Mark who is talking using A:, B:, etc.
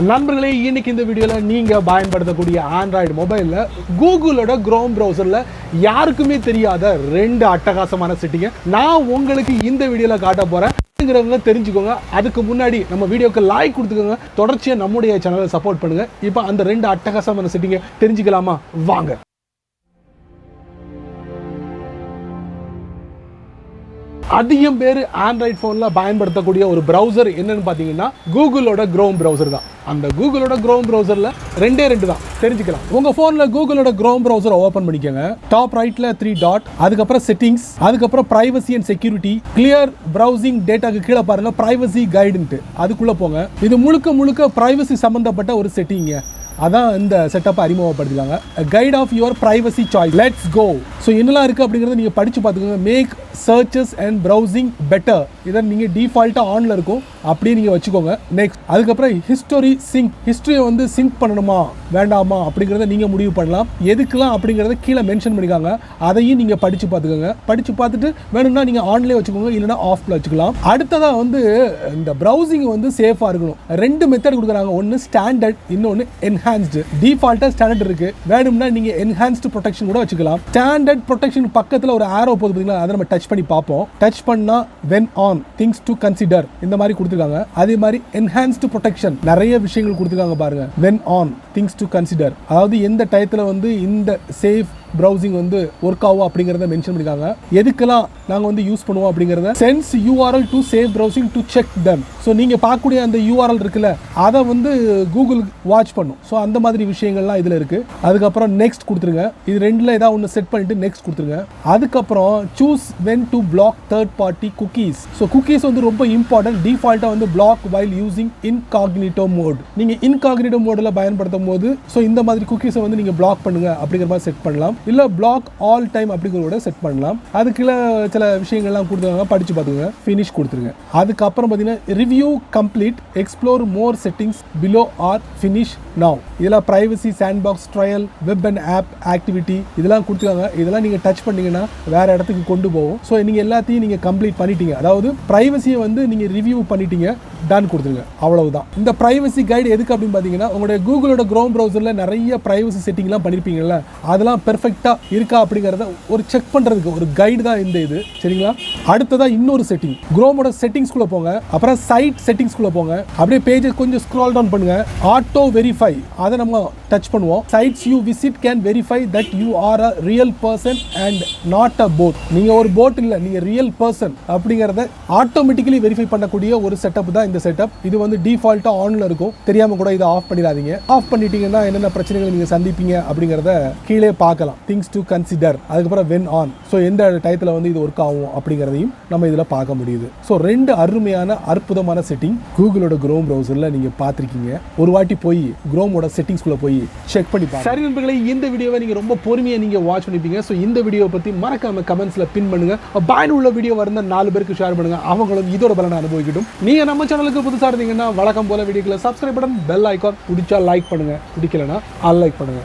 A: நண்பர்களே, இன்னைக்கு இந்த வீடியோவில் நீங்கள் பயன்படுத்தக்கூடிய ஆண்ட்ராய்டு மொபைலில் கூகுளோட குரோம் ப்ரௌசரில் யாருக்குமே தெரியாத 2 அட்டகாசமான செட்டிங்கை நான் உங்களுக்கு இந்த வீடியோவில் காட்ட போகிறேன். தெரிஞ்சுக்கோங்க. அதுக்கு முன்னாடி நம்ம வீடியோக்கு லைக் கொடுத்துக்கோங்க. தொடர்ச்சியாக நம்முடைய சேனலை சப்போர்ட் பண்ணுங்கள். இப்போ அந்த 2 அட்டகாசமான செட்டிங்கை தெரிஞ்சுக்கலாமா? வாங்க. அதிகம் பேர் ஆண்ட்ராய்டு ஃபோனில் பயன்படுத்தக்கூடிய ஒரு ப்ரௌசர் என்னன்னு பார்த்தீங்கன்னா கூகுளோட குரோம் ப்ரௌசர் தான். அந்த கூகுளோட குரோம் ப்ரௌசரில் 2 தான் தெரிஞ்சுக்கலாம். உங்கள் ஃபோனில் கூகுளோட குரோம் ப்ரௌசரை ஓப்பன் பண்ணிக்கோங்க. டாப் ரைட்டில் 3 டாட், அதுக்கப்புறம் செட்டிங்ஸ், அதுக்கப்புறம் privacy and security, clear browsing டேட்டாக்கு கீழே பாருங்க ப்ரைவசி கைடுன்ட்டு, அதுக்குள்ளே போங்க. இது முழுக்க ப்ரைவசி சம்மந்தப்பட்ட ஒரு செட்டிங்க. அதான் இந்த செட்டப்பை அறிமுகப்படுத்திருக்காங்க. Guide of your privacy choice, let's go. So என்னெல்லாம் இருக்குது அப்படிங்கிறத நீங்கள் படித்து பார்த்துக்கோங்க. Make searches and browsing better, இதை நீங்கள் டிஃபால்ட்டாக ஆனில் இருக்கும், அப்படியே நீங்கள் வச்சுக்கோங்க. நெக்ஸ்ட், அதுக்கப்புறம் ஹிஸ்டரி சிங்க், ஹிஸ்டரியை வந்து சிங்க் பண்ணணுமா வேண்டாமா அப்படிங்கிறத நீங்கள் முடிவு பண்ணலாம். எதுக்கெல்லாம் அப்படிங்கிறத கீழே மென்ஷன் பண்ணிக்காங்க. அதையும் நீங்கள் படித்து பார்த்துக்கோங்க. படித்து பார்த்துட்டு வேணும்னா நீங்கள் ஆன்லேயே வச்சுக்கோங்க, இல்லைனா ஆஃபில் வச்சுக்கலாம். அடுத்ததாக வந்து இந்த ப்ரௌசிங் வந்து சேஃபாக இருக்கணும். 2 மெத்தட் கொடுக்குறாங்க. ஒன்று ஸ்டாண்டர்ட், இன்னொன்று என்ஹான்ஸ்டு. டிஃபால்ட்டாக ஸ்டாண்டர்ட் இருக்குது, வேணும்னா நீங்கள் என்ஹான்ஸ்டு ப்ரொடெக்ஷன் கூட வச்சுக்கலாம். ஸ்டாண்டர்ட் ப்ரொடெக்ஷன் பக்கத்தில் ஒரு ஆரோ போகுது பார்த்தீங்களா, அதை நம்ம டச் பண்ணி பார்ப்போம். டச் பண்ணால் when on things to consider இந்த மாதிரி கொடுத்துருக்காங்க. அதே மாதிரி என்ஹான்ஸ்டு ப்ரொடெக்ஷன் நிறைய விஷயங்கள் கொடுத்துருக்காங்க பாருங்க. When on things to consider, அதாவது எந்த டயத்தில் வந்து இந்த சேஃப் ப்ரௌசிங் வந்து ஒர்க் ஆகும் அப்படிங்கிறத மென்ஷன் பண்ணிருக்காங்க. எதுக்கெல்லாம் நாங்கள் வந்து யூஸ் பண்ணுவோம் அப்படிங்கிறத. Sense URL to safe browsing to check them. So நீங்கள் பார்க்கக்கூடிய அந்த யூஆர்எல் இருக்குல்ல, அதை வந்து கூகுள் வாட்ச் பண்ணும். ஸோ அந்த மாதிரி விஷயங்கள்லாம் இதில் இருக்குது. அதுக்கப்புறம் நெக்ஸ்ட் கொடுத்துருங்க. இது 2ல் ஏதாவது ஒன்று செட் பண்ணிட்டு நெக்ஸ்ட் கொடுத்துருங்க. அதுக்கப்புறம் choose when to block third party cookies. So cookies வந்து ரொம்ப இம்பார்ட்டன்ட். டிஃபால்ட்டாக வந்து block while using incognito mode. நீங்கள் இன்காக்னிட்டோ மோடில் பயன்படுத்தும் போது ஸோ இந்த மாதிரி குக்கீஸை வந்து நீங்கள் பிளாக் பண்ணுங்க அப்படிங்கிற மாதிரி செட் பண்ணலாம். இல்லை பிளாக் ஆல் டைம் அப்படிங்கிறத செட் பண்ணலாம். அதுக்குள்ள சில விஷயங்கள்லாம் கொடுத்துருக்காங்க, படித்து பார்த்துக்கோங்க. ஃபினிஷ் கொடுத்துருங்க. அதுக்கப்புறம் பார்த்தீங்கன்னா review complete, explore more settings below or finish now. இதெல்லாம் privacy, sandbox, trial, web and app activity இதெல்லாம் கொடுத்துருக்காங்க. இதெல்லாம் நீங்கள் டச் பண்ணிங்கன்னா வேறு இடத்துக்கு கொண்டு போகும். ஸோ நீங்கள் எல்லாத்தையும் நீங்கள் கம்ப்ளீட் பண்ணிட்டீங்க, அதாவது ப்ரைவசியை வந்து நீங்கள் ரிவ்யூ பண்ணிட்டீங்க, டன் கொடுத்துருங்க. அவ்வளவுதான். இந்த ப்ரைவசி கைடு எதுக்கு அப்படின்னு பார்த்தீங்கன்னா, உங்களுடைய கூகுளோட குரோம் ப்ரௌசரில் நிறைய ப்ரைவசி செட்டிங்லாம் பண்ணியிருப்பீங்கல்ல, அதெல்லாம் பெர்ஃபெக்டாக இருக்கா அப்படிங்கிறத ஒரு செக் பண்ணுறதுக்கு ஒரு கைடு தான் இந்த இது. சரிங்களா? அடுத்ததாக இன்னொரு செட்டிங், குரோமோட செட்டிங்ஸ்குள்ளே போங்க. அப்புறம் சைட் செட்டிங்ஸ்குள்ளே போங்க. அப்படியே பேஜை கொஞ்சம் ஸ்க்ரால் டவுன் பண்ணுங்க. ஆட்டோ வெரிஃபை, அதை நம்ம டச் பண்ணுவோம். Sites you visit can verify that you are a real person and not a bot. நீங்கள் ஒரு போட் இல்லை, நீங்கள் ரியல் பர்சன் அப்படிங்கிறத ஆட்டோமேட்டிக்கலி வெரிஃபை பண்ணக்கூடிய ஒரு செட்டப் தான் இந்த செட்டப். இது வந்து டிஃபால்ட்டாக ஆனில் இருக்கும். தெரியாமல் கூட இதை ஆஃப் பண்ணிடாதீங்க. ஆஃப் பண்ணிட்டீங்கன்னா என்னென்ன பிரச்சனைகள் நீங்கள் சந்திப்பீங்க அப்படிங்கிறத கீழே பார்க்கலாம். திங்ஸ் டு கன்சிடர், அதுக்கப்புறம் வென் ஆன். ஸோ எந்த டயத்தில் வந்து இது ஒர்க் ஆகும் அப்படிங்கிறதையும் நம்ம இதில் பார்க்க முடியுது. ஸோ 2 அருமையான அற்புதமான செட்டிங் கூகுளோட குரோம் ப்ரௌசரில் நீங்கள் பார்த்துருக்கீங்க. ஒரு வாட்டி போய் குரோமோட செட்டிங்ஸ்குள்ளே போய் செக் பண்ணி பாருங்க. சரி நண்பர்களே, இந்த வீடியோவை நீங்கள் ரொம்ப பொறுமையாக நீங்கள் வாட்ச் பண்ணிப்பீங்க. ஸோ இந்த வீடியோவை பற்றி மறக்காம கமெண்ட்ஸில் பின் பண்ணுங்க. பயனுள்ள வீடியோ இருந்தால் 4 பேருக்கு ஷேர் பண்ணுங்க, அவங்களும் இதோட பலனை அனுபவிக்கட்டும். நீங்கள் நம்ம சேனலுக்கு புதுசாக இருந்தீங்கன்னா வழக்கம் போல வீடியோக்களை சப்ஸ்கிரைப் பண்ணுங்க, பெல் ஐக்கான் பிடிச்சா லைக் பண்ணுங்க, பிடிக்கலன்னா அன்லைக் பண்ணுங்க.